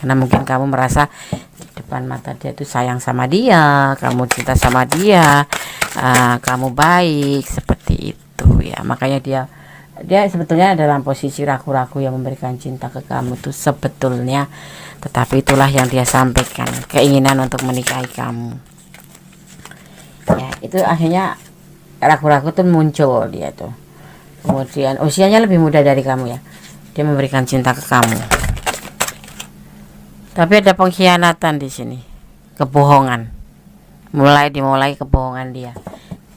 A: karena mungkin kamu merasa di depan mata dia itu sayang sama dia, kamu cinta sama dia, kamu baik, seperti itu ya. Makanya dia dia sebetulnya dalam posisi ragu-ragu yang memberikan cinta ke kamu tuh sebetulnya, tetapi itulah yang dia sampaikan, keinginan untuk menikahi kamu. Ya, itu akhirnya ragu-ragu tuh muncul dia tuh. Kemudian usianya lebih muda dari kamu ya. Dia memberikan cinta ke kamu. Tapi ada pengkhianatan di sini. Kebohongan. Dimulai kebohongan dia.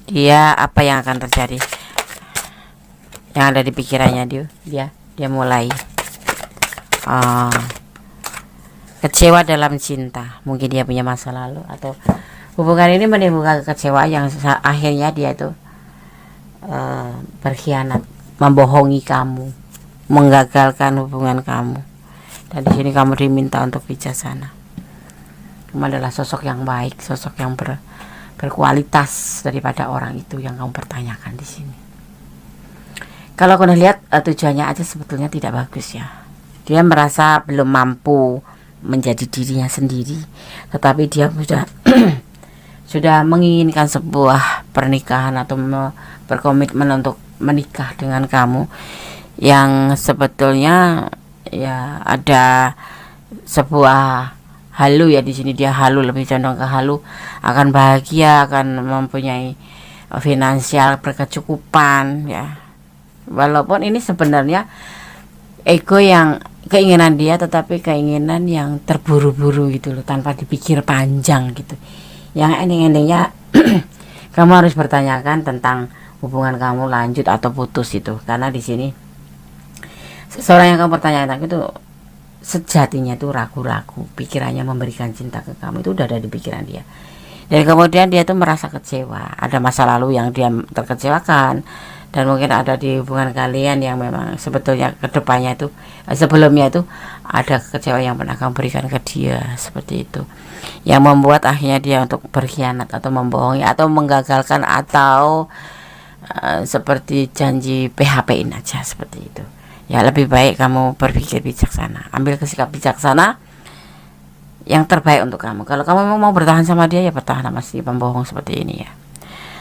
A: Dia apa yang akan terjadi? Yang ada di pikirannya dia mulai kecewa dalam cinta. Mungkin dia punya masa lalu atau hubungan ini menimbulkan kekecewaan yang akhirnya dia itu berkhianat, membohongi kamu, menggagalkan hubungan kamu. Dan di sini kamu diminta untuk bijaksana. Kamu adalah sosok yang baik, sosok yang berkualitas daripada orang itu yang kamu pertanyakan di sini. Kalau kau lihat tujuannya aja sebetulnya tidak bagus ya. Dia merasa belum mampu menjadi dirinya sendiri, tetapi dia sudah sudah menginginkan sebuah pernikahan atau berkomitmen untuk menikah dengan kamu, yang sebetulnya ya ada sebuah halu ya di sini. Dia halu, lebih condong ke halu, akan bahagia, akan mempunyai finansial berkecukupan ya. Walaupun ini sebenarnya ego yang keinginan dia, tetapi keinginan yang terburu-buru gitu loh, tanpa dipikir panjang gitu. Yang ending-endingnya kamu harus bertanyakan tentang hubungan kamu lanjut atau putus itu, karena di sini seseorang yang kamu pertanyakan itu sejatinya itu ragu-ragu, pikirannya memberikan cinta ke kamu itu udah ada di pikiran dia. Dan kemudian dia tuh merasa kecewa, ada masa lalu yang dia terkecewakan, dan mungkin ada di hubungan kalian yang memang sebetulnya kedepannya itu sebelumnya itu ada kekecewaan yang pernah kamu berikan ke dia, seperti itu, yang membuat akhirnya dia untuk berkhianat atau membohongi atau menggagalkan atau seperti janji PHP-in aja, seperti itu ya. Lebih baik kamu berpikir bijaksana, ambil sikap bijaksana yang terbaik untuk kamu. Kalau kamu memang mau bertahan sama dia ya bertahan sama si pembohong seperti ini ya.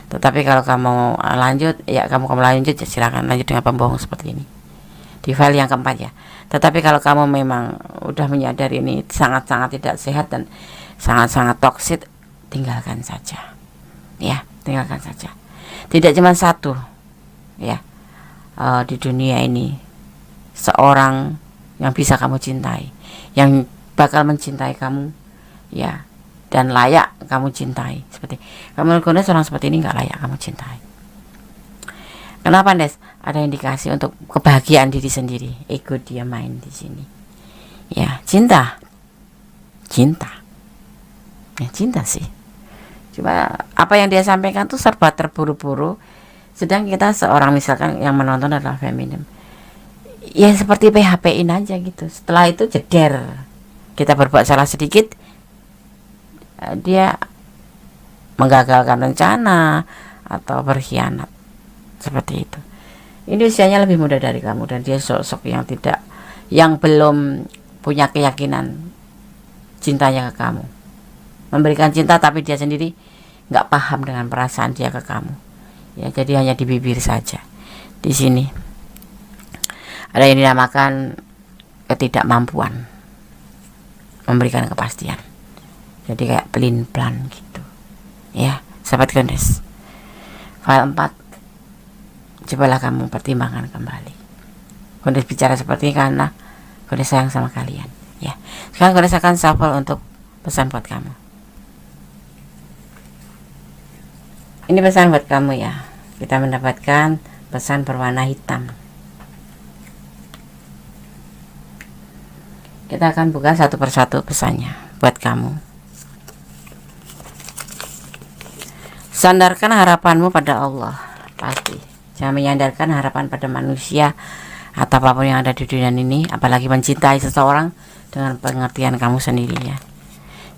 A: Tetapi kalau kamu lanjut ya kamu lanjut ya silakan lanjut dengan pembohong seperti ini di file yang keempat ya. Tetapi kalau kamu memang udah menyadari ini sangat-sangat tidak sehat dan sangat-sangat toksik, tinggalkan saja ya, tinggalkan saja. Tidak cuma satu ya di dunia ini seorang yang bisa kamu cintai, yang bakal mencintai kamu ya, dan layak kamu cintai. Seperti kamu menggunakan seorang seperti ini nggak layak kamu cintai. Kenapa, Des? Ada indikasi untuk kebahagiaan diri sendiri. Ego dia main di sini. Ya, cinta ya, cinta sih. Cuma apa yang dia sampaikan tuh serba terburu-buru. Sedang kita seorang misalkan yang menonton adalah feminim, ya seperti PHP-in aja gitu. Setelah itu jeder, kita berbuat salah sedikit, dia menggagalkan rencana atau berkhianat, seperti itu. Ini usianya lebih muda dari kamu dan dia sosok yang belum punya keyakinan cintanya ke kamu, memberikan cinta tapi dia sendiri nggak paham dengan perasaan dia ke kamu ya. Jadi hanya di bibir saja. Di sini ada yang dinamakan ketidakmampuan memberikan kepastian, jadi kayak pelin-pelan gitu ya. Sahabat Gondes, file 4 cobalah kamu pertimbangkan kembali. Gondes bicara seperti ini karena Gondes sayang sama kalian ya. Sekarang Gondes akan shuffle untuk pesan buat kamu. Ini pesan buat kamu ya. Kita mendapatkan pesan berwarna hitam. Kita akan buka satu persatu pesannya buat kamu. Sandarkan harapanmu pada Allah, pasti. Jangan menyandarkan harapan pada manusia atau apapun yang ada di dunia ini, apalagi mencintai seseorang dengan pengertian kamu sendiri ya.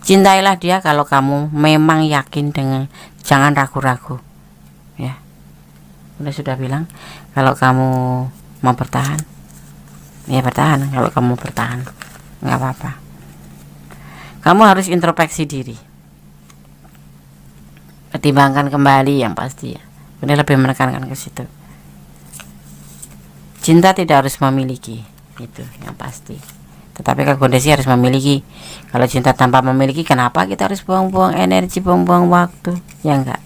A: Cintailah dia kalau kamu memang yakin, dengan jangan ragu-ragu ya. Sudah bilang kalau kamu mau bertahan ya bertahan. Kalau kamu bertahan nggak apa-apa. Kamu harus introspeksi diri, pertimbangkan kembali yang pasti ya. Ini lebih menekankan ke situ. Cinta tidak harus memiliki, itu yang pasti. Tetapi Kak Gondesi harus memiliki. Kalau cinta tanpa memiliki, kenapa kita harus buang-buang energi, buang-buang waktu? Ya enggak.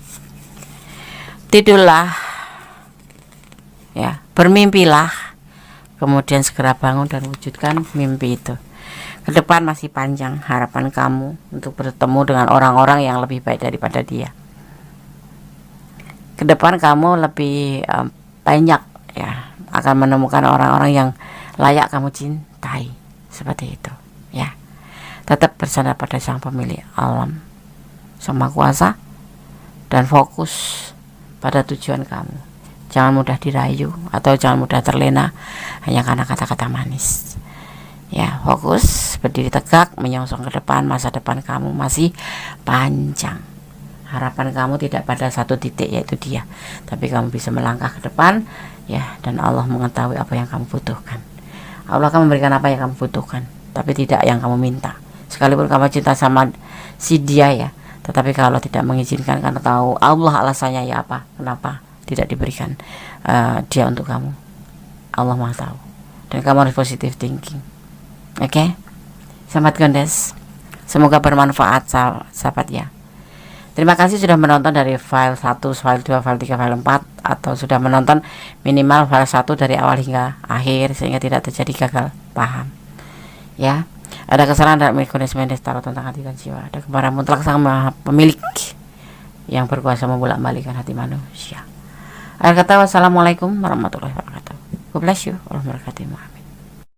A: Tidurlah, ya, bermimpilah, kemudian segera bangun dan wujudkan mimpi itu. Ke depan masih panjang harapan kamu untuk bertemu dengan orang-orang yang lebih baik daripada dia. Ke depan kamu lebih banyak, ya, akan menemukan orang-orang yang layak kamu cintai. Seperti itu, ya. Tetap bersandar pada Sang Pemilik alam, Sang Maha Kuasa, dan fokus pada tujuan kamu. Jangan mudah dirayu atau jangan mudah terlena hanya karena kata-kata manis. Ya, fokus, berdiri tegak, menyongsong ke depan. Masa depan kamu masih panjang. Harapan kamu tidak pada satu titik, yaitu dia, tapi kamu bisa melangkah ke depan, ya. Dan Allah mengetahui apa yang kamu butuhkan. Allah akan memberikan apa yang kamu butuhkan, tapi tidak yang kamu minta. Sekalipun kamu cinta sama si dia, ya, tetapi kalau tidak mengizinkan karena tahu Allah alasannya, ya apa, kenapa tidak diberikan dia untuk kamu. Allah Maha tahu. Dan kamu harus positive thinking. Oke? Sahabat Gondes, semoga bermanfaat sahabat, ya. Terima kasih sudah menonton dari file 1, file 2, file 3, file 4, atau sudah menonton minimal file 1 dari awal hingga akhir sehingga tidak terjadi gagal paham. Ya, ada kesalahan dalam mekanisme taruh tentang hati dan jiwa. Ada kebenaran mutlak Sang Maha Pemilik yang berkuasa membolak-balikkan hati manusia. Akhir kata, wassalamualaikum warahmatullahi wabarakatuh. God bless you. Wassalamualaikum warahmatullahi wabarakatuh.